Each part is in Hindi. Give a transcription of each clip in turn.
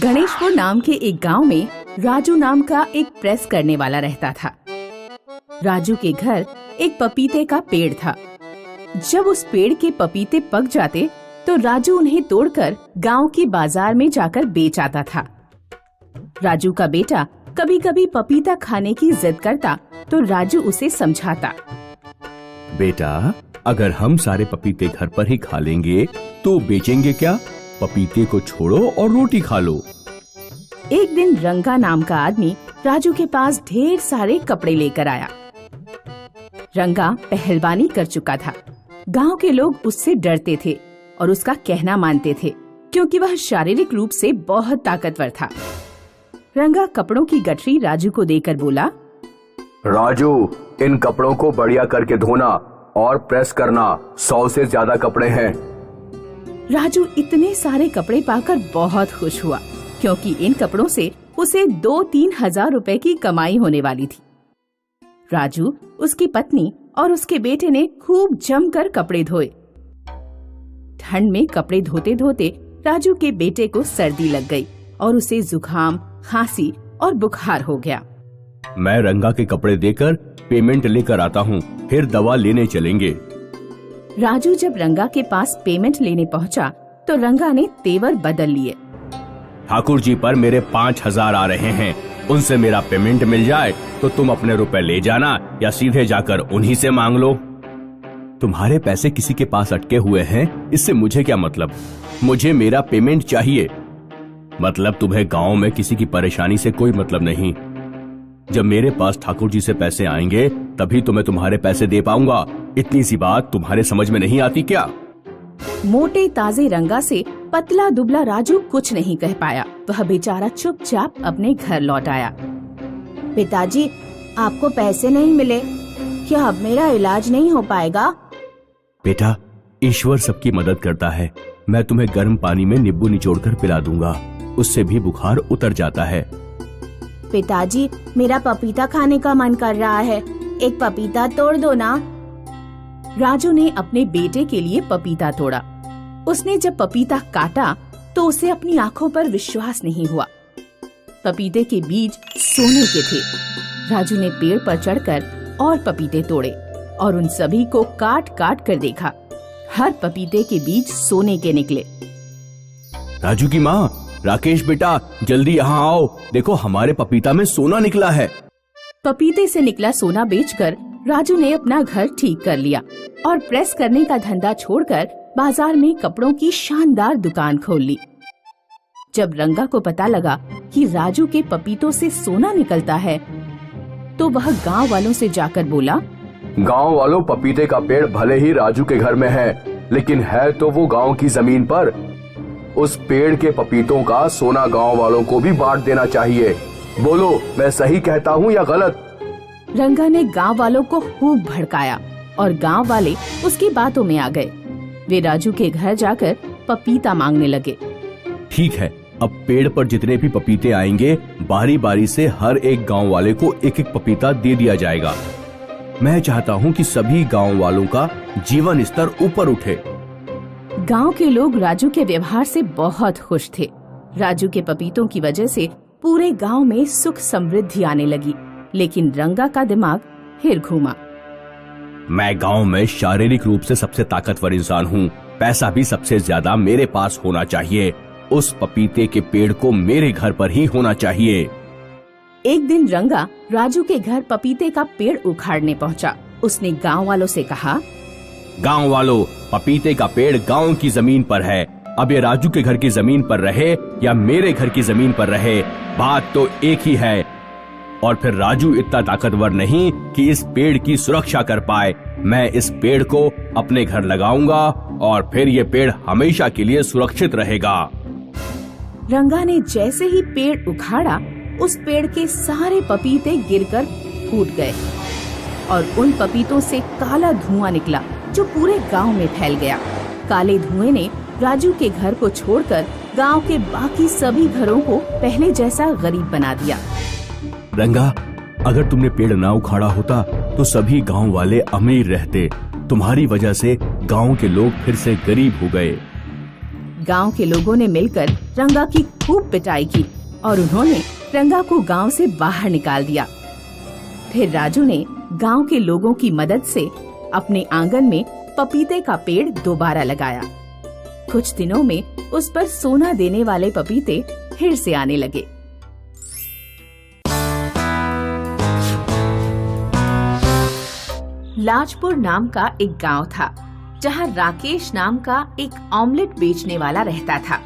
गणेशपुर नाम के एक गांव में राजू नाम का एक प्रेस करने वाला रहता था। राजू के घर एक पपीते का पेड़ था। जब उस पेड़ के पपीते पक जाते तो राजू उन्हें तोड़कर गांव की बाजार में जाकर बेच आता था। राजू का बेटा कभी कभी पपीता खाने की जिद करता तो राजू उसे समझाता। बेटा, अगर हम सारे पपीते घर पर ही खा लेंगे तो बेचेंगे क्या? पपीते को छोड़ो और रोटी खा लो। एक दिन रंगा नाम का आदमी राजू के पास ढेर सारे कपड़े लेकर आया। रंगा पहलवानी कर चुका था। गांव के लोग उससे डरते थे और उसका कहना मानते थे क्योंकि वह शारीरिक रूप से बहुत ताकतवर था। रंगा कपड़ों की गठरी राजू को देकर बोला, राजू, इन कपड़ों को बढ़िया करके धोना और प्रेस करना। 100 से ज्यादा कपड़े हैं। राजू इतने सारे कपड़े पाकर बहुत खुश हुआ क्योंकि इन कपड़ों से उसे 2-3 हजार रुपए की कमाई होने वाली थी। राजू, उसकी पत्नी और उसके बेटे ने खूब जमकर कपड़े धोए। ठंड में कपड़े धोते धोते राजू के बेटे को सर्दी लग गई और उसे जुकाम, खांसी और बुखार हो गया। मैं रंगा के कपड़े देकर पेमेंट लेकर आता हूँ, फिर दवा लेने चलेंगे। राजू जब रंगा के पास पेमेंट लेने पहुँचा तो रंगा ने तेवर बदल लिए। ठाकुर जी पर मेरे 5,000 आ रहे हैं, उनसे मेरा पेमेंट मिल जाए तो तुम अपने रुपए ले जाना या सीधे जाकर उन्हीं से मांग लो। तुम्हारे पैसे किसी के पास अटके हुए हैं, इससे मुझे क्या मतलब? मुझे मेरा पेमेंट चाहिए। मतलब तुम्हें गांव में किसी की परेशानी से कोई मतलब नहीं। जब मेरे पास ठाकुर जी से पैसे आएंगे तभी तो मैं तुम्हारे पैसे दे पाऊंगा। इतनी सी बात तुम्हारे समझ में नहीं आती क्या? मोटे ताजे रंगा से पतला दुबला राजू कुछ नहीं कह पाया। वह बेचारा चुपचाप अपने घर लौट आया। पिताजी, आपको पैसे नहीं मिले, क्या अब मेरा इलाज नहीं हो पाएगा? बेटा, ईश्वर सबकी मदद करता है। मैं तुम्हें गर्म पानी में नींबू निचोड़कर पिला दूंगा, उससे भी बुखार उतर जाता है। पिताजी, मेरा पपीता खाने का मन कर रहा है, एक पपीता तोड़ दो ना। राजू ने अपने बेटे के लिए पपीता तोड़ा। उसने जब पपीता काटा तो उसे अपनी आंखों पर विश्वास नहीं हुआ। पपीते के बीज सोने के थे। राजू ने पेड़ पर चढ़कर और पपीते तोड़े और उन सभी को काट काट कर देखा। हर पपीते के बीज सोने के निकले। राजू की माँ, राकेश बेटा, जल्दी यहाँ आओ, देखो हमारे पपीता में सोना निकला है। पपीते से निकला सोना बेचकर राजू ने अपना घर ठीक कर लिया और प्रेस करने का धंधा छोड़कर बाजार में कपड़ों की शानदार दुकान खोल ली। जब रंगा को पता लगा कि राजू के पपीतों से सोना निकलता है तो वह गांव वालों से जाकर बोला, गांव वालों, पपीते का पेड़ भले ही राजू के घर में है, लेकिन है तो वो गांव की जमीन पर। उस पेड़ के पपीतों का सोना गांव वालों को भी बांट देना चाहिए। बोलो, मैं सही कहता हूँ या गलत? रंगा ने गांव वालों को खूब भड़काया और गांव वाले उसकी बातों में आ गए। वे राजू के घर जाकर पपीता मांगने लगे। ठीक है, अब पेड़ पर जितने भी पपीते आएंगे बारी बारी से हर एक गांव वाले को एक एक पपीता दे दिया जाएगा। मैं चाहता हूं कि सभी गांव वालों का जीवन स्तर ऊपर उठे। गांव के लोग राजू के व्यवहार से बहुत खुश थे। राजू के पपीतों की वजह से पूरे गांव में सुख समृद्धि आने लगी, लेकिन रंगा का दिमाग फिर घूमा। मैं गांव में शारीरिक रूप से सबसे ताकतवर इंसान हूँ, पैसा भी सबसे ज्यादा मेरे पास होना चाहिए। उस पपीते के पेड़ को मेरे घर पर ही होना चाहिए। एक दिन रंगा राजू के घर पपीते का पेड़ उखाड़ने पहुँचा। उसने गांव वालों से कहा, गांव वालों, पपीते का पेड़ गांव की जमीन पर है। अब ये राजू के घर की जमीन पर रहे या मेरे घर की जमीन पर रहे, बात तो एक ही है। और फिर राजू इतना ताकतवर नहीं कि इस पेड़ की सुरक्षा कर पाए। मैं इस पेड़ को अपने घर लगाऊंगा और फिर ये पेड़ हमेशा के लिए सुरक्षित रहेगा। रंगा ने जैसे ही पेड़ उखाड़ा, उस पेड़ के सारे पपीते गिरकर फूट गए और उन पपीतों से काला धुआं निकला जो पूरे गांव में फैल गया। काले धुएं ने राजू के घर को छोड़कर गांव के बाकी सभी घरों को पहले जैसा गरीब बना दिया। रंगा, अगर तुमने पेड़ ना उखाड़ा होता तो सभी गांव वाले अमीर रहते। तुम्हारी वजह से गांव के लोग फिर से गरीब हो गए। गांव के लोगों ने मिलकर रंगा की खूब पिटाई की और उन्होंने रंगा को गांव से बाहर निकाल दिया। फिर राजू ने गांव के लोगों की मदद से अपने आंगन में पपीते का पेड़ दोबारा लगाया। कुछ दिनों में उस पर सोना देने वाले पपीते फिर से आने लगे। लाजपुर नाम का एक गांव था जहां राकेश नाम का एक ऑमलेट बेचने वाला रहता था।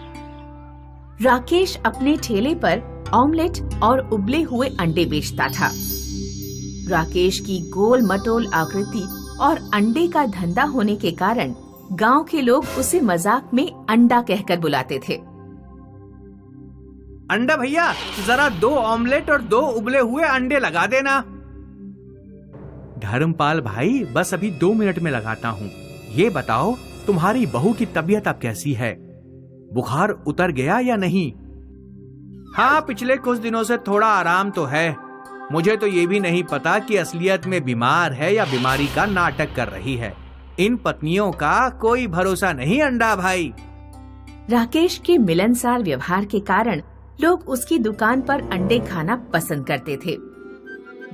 राकेश अपने ठेले पर ऑमलेट और उबले हुए अंडे बेचता था। राकेश की गोल मटोल आकृति और अंडे का धंधा होने के कारण गांव के लोग उसे मजाक में अंडा कहकर बुलाते थे। अंडा भैया, जरा 2 ऑमलेट और 2 उबले हुए अंडे लगा देना। धर्मपाल भाई, बस अभी 2 मिनट में लगाता हूँ। ये बताओ, तुम्हारी बहू की तबीयत अब कैसी है? बुखार उतर गया या नहीं? हाँ, पिछले कुछ दिनों से थोड़ा आराम तो है। मुझे तो ये भी नहीं पता कि असलियत में बीमार है या बीमारी का नाटक कर रही है। इन पत्नियों का कोई भरोसा नहीं अंडा भाई। राकेश के मिलनसार व्यवहार के कारण लोग उसकी दुकान पर अंडे खाना पसंद करते थे।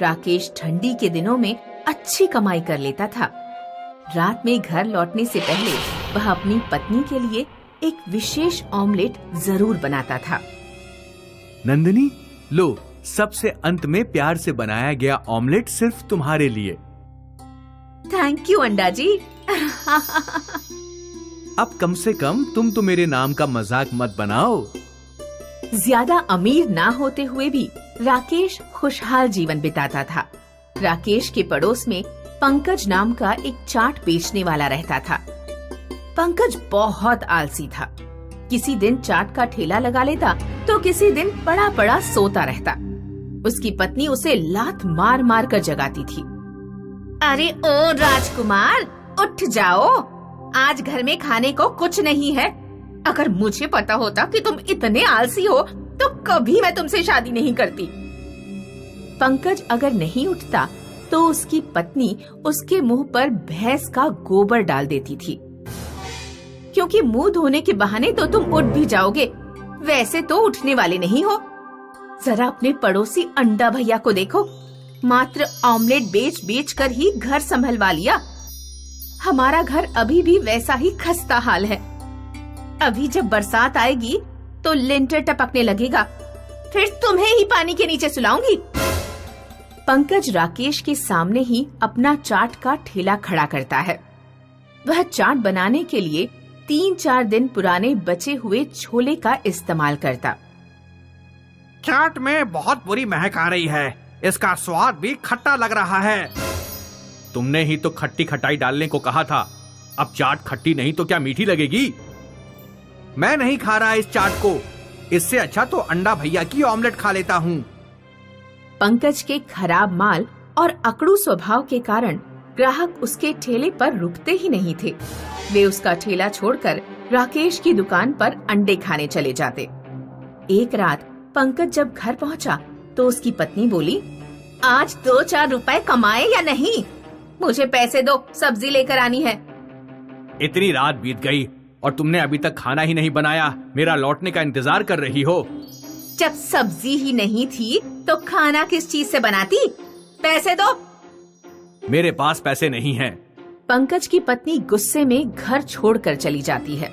राकेश ठंडी के दिनों में अच्छी कमाई कर लेता था। रात में घर लौटने से पहले वह अपनी पत्नी के लिए एक विशेष ऑमलेट जरूर बनाता था। नंदिनी, लो, सबसे अंत में प्यार से बनाया गया ऑमलेट सिर्फ तुम्हारे लिए। थैंक यू अंडा जी। अब कम से कम तुम तो मेरे नाम का मजाक मत बनाओ। ज्यादा अमीर ना होते हुए भी राकेश खुशहाल जीवन बिताता था। राकेश के पड़ोस में पंकज नाम का एक चाट बेचने वाला रहता था। पंकज बहुत आलसी था। किसी दिन चाट का ठेला लगा लेता तो किसी दिन पड़ा पड़ा सोता रहता। उसकी पत्नी उसे लात मार मार कर जगाती थी। अरे ओ राजकुमार, उठ जाओ, आज घर में खाने को कुछ नहीं है। अगर मुझे पता होता कि तुम इतने आलसी हो तो कभी मैं तुमसे शादी नहीं करती। पंकज अगर नहीं उठता तो उसकी पत्नी उसके मुंह पर भैंस का गोबर डाल देती थी, क्योंकि मुंह धोने के बहाने तो तुम उठ भी जाओगे, वैसे तो उठने वाले नहीं हो। जरा अपने पड़ोसी अंडा भैया को देखो, मात्र ऑमलेट बेच बेच कर ही घर संभलवा लिया। हमारा घर अभी भी वैसा ही खस्ता हाल है। अभी जब बरसात आएगी तो लिंटर टपकने लगेगा, फिर तुम्हें ही पानी के नीचे सुलाऊंगी। पंकज राकेश के सामने ही अपना चाट का ठेला खड़ा करता है। वह चाट बनाने के लिए 3-4 दिन पुराने बचे हुए छोले का इस्तेमाल करता। चाट में बहुत बुरी महक आ रही है, इसका स्वाद भी खट्टा लग रहा है। तुमने ही तो खट्टी खटाई डालने को कहा था, अब चाट खट्टी नहीं तो क्या मीठी लगेगी? मैं नहीं खा रहा इस चाट को, इससे अच्छा तो अंडा भैया की ऑमलेट खा लेता हूँ। पंकज के खराब माल और अकड़ू स्वभाव के कारण ग्राहक उसके ठेले पर रुकते ही नहीं थे। वे उसका ठेला छोड़कर राकेश की दुकान पर अंडे खाने चले जाते। एक रात पंकज जब घर पहुंचा तो उसकी पत्नी बोली, आज 2-4 रुपए कमाए या नहीं? मुझे पैसे दो, सब्जी लेकर आनी है। इतनी रात बीत गई और तुमने अभी तक खाना ही नहीं बनाया, मेरा लौटने का इंतजार कर रही हो। जब सब्जी ही नहीं थी तो खाना किस चीज से बनाती? पैसे दो। मेरे पास पैसे नहीं हैं। पंकज की पत्नी गुस्से में घर छोड़कर चली जाती है।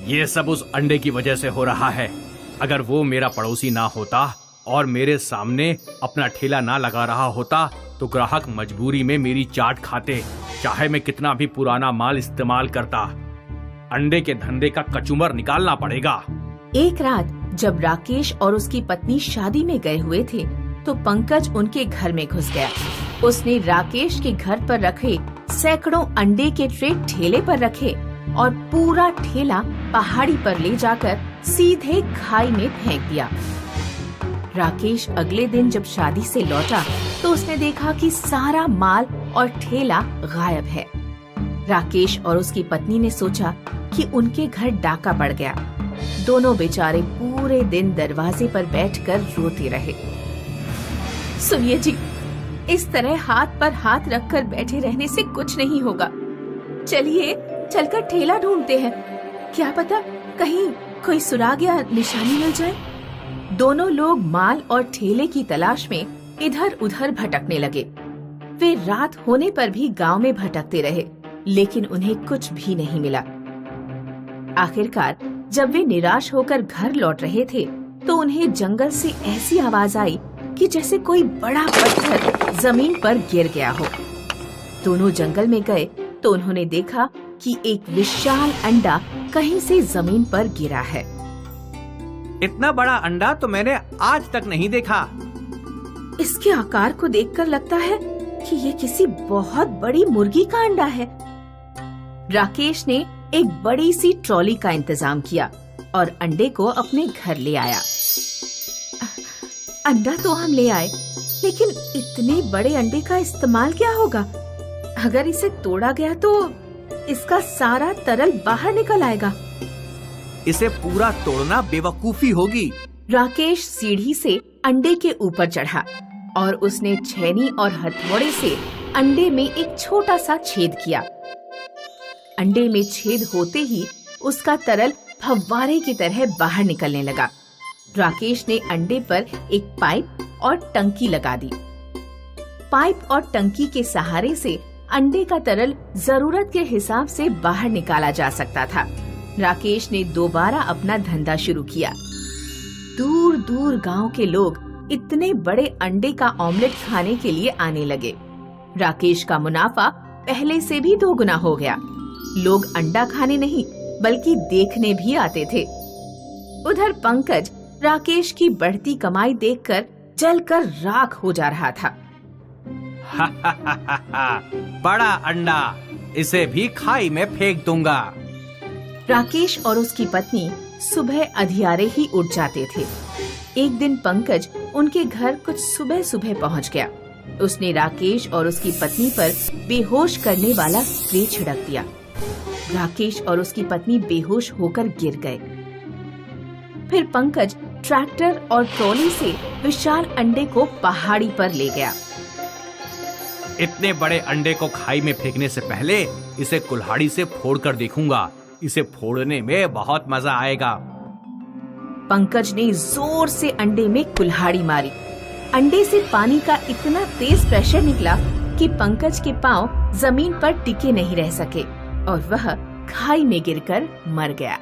ये सब उस अंडे की वजह से हो रहा है। अगर वो मेरा पड़ोसी ना होता और मेरे सामने अपना ठेला ना लगा रहा होता तो ग्राहक मजबूरी में मेरी चाट खाते, चाहे मैं कितना भी पुराना माल इस्तेमाल करता। अंडे के धंधे का कचूमर निकालना पड़ेगा। एक रात जब राकेश और उसकी पत्नी शादी में गए हुए थे तो पंकज उनके घर में घुस गया। उसने राकेश के घर पर रखे सैकड़ों अंडे के ट्रे ठेले पर रखे और पूरा ठेला पहाड़ी पर ले जाकर सीधे खाई में फेंक दिया। राकेश अगले दिन जब शादी से लौटा तो उसने देखा कि सारा माल और ठेला गायब है। राकेश और उसकी पत्नी ने सोचा कि उनके घर डाका पड़ गया। दोनों बेचारे पूरे दिन दरवाजे पर बैठकर रोते रहे। सुनिए जी, इस तरह हाथ पर हाथ रखकर बैठे रहने से कुछ नहीं होगा। चलिए चलकर ठेला ढूंढते हैं, क्या पता कहीं कोई सुराग या निशानी मिल जाए। दोनों लोग माल और ठेले की तलाश में इधर उधर भटकने लगे। वे रात होने पर भी गांव में भटकते रहे, लेकिन उन्हें कुछ भी नहीं मिला। आखिरकार जब वे निराश होकर घर लौट रहे थे तो उन्हें जंगल से ऐसी आवाज आई कि जैसे कोई बड़ा पत्थर जमीन पर गिर गया हो। दोनों जंगल में गए तो उन्होंने देखा कि एक विशाल अंडा कहीं से जमीन पर गिरा है। इतना बड़ा अंडा तो मैंने आज तक नहीं देखा। इसके आकार को देखकर लगता है कि ये किसी बहुत बड़ी मुर्गी का अंडा है। राकेश ने एक बड़ी सी ट्रॉली का इंतजाम किया और अंडे को अपने घर ले आया। अंडा तो हम ले आए, लेकिन इतने बड़े अंडे का इस्तेमाल क्या होगा? अगर इसे तोड़ा गया तो इसका सारा तरल बाहर निकल आएगा। इसे पूरा तोड़ना बेवकूफी होगी। राकेश सीढ़ी से अंडे के ऊपर चढ़ा और उसने छेनी और हथौड़े से अंडे में एक छोटा सा छेद किया। अंडे में छेद होते ही उसका तरल फव्वारे की तरह बाहर निकलने लगा। राकेश ने अंडे पर एक पाइप और टंकी लगा दी। पाइप और टंकी के सहारे से अंडे का तरल जरूरत के हिसाब से बाहर निकाला जा सकता था। राकेश ने दोबारा अपना धंधा शुरू किया। दूर दूर गांव के लोग इतने बड़े अंडे का ऑमलेट खाने के लिए आने लगे। राकेश का मुनाफा पहले से भी 2 गुना हो गया। लोग अंडा खाने नहीं बल्कि देखने भी आते थे। उधर पंकज राकेश की बढ़ती कमाई देखकर जलकर राख हो जा रहा था। बड़ा अंडा, इसे भी खाई में फेंक दूंगा। राकेश और उसकी पत्नी सुबह अधियारे ही उठ जाते थे। एक दिन पंकज उनके घर कुछ सुबह सुबह पहुंच गया। उसने राकेश और उसकी पत्नी पर बेहोश करने वाला स्प्रे छिड़क दिया। राकेश और उसकी पत्नी बेहोश होकर गिर गए। फिर पंकज ट्रैक्टर और ट्रॉली से विशाल अंडे को पहाड़ी पर ले गया। इतने बड़े अंडे को खाई में फेंकने से पहले इसे कुल्हाड़ी से फोड़कर देखूंगा। इसे फोड़ने में बहुत मजा आएगा। पंकज ने जोर से अंडे में कुल्हाड़ी मारी। अंडे से पानी का इतना तेज प्रेशर निकला कि पंकज के पांव जमीन पर टिके नहीं रह सके और वह खाई में गिरकर मर गया।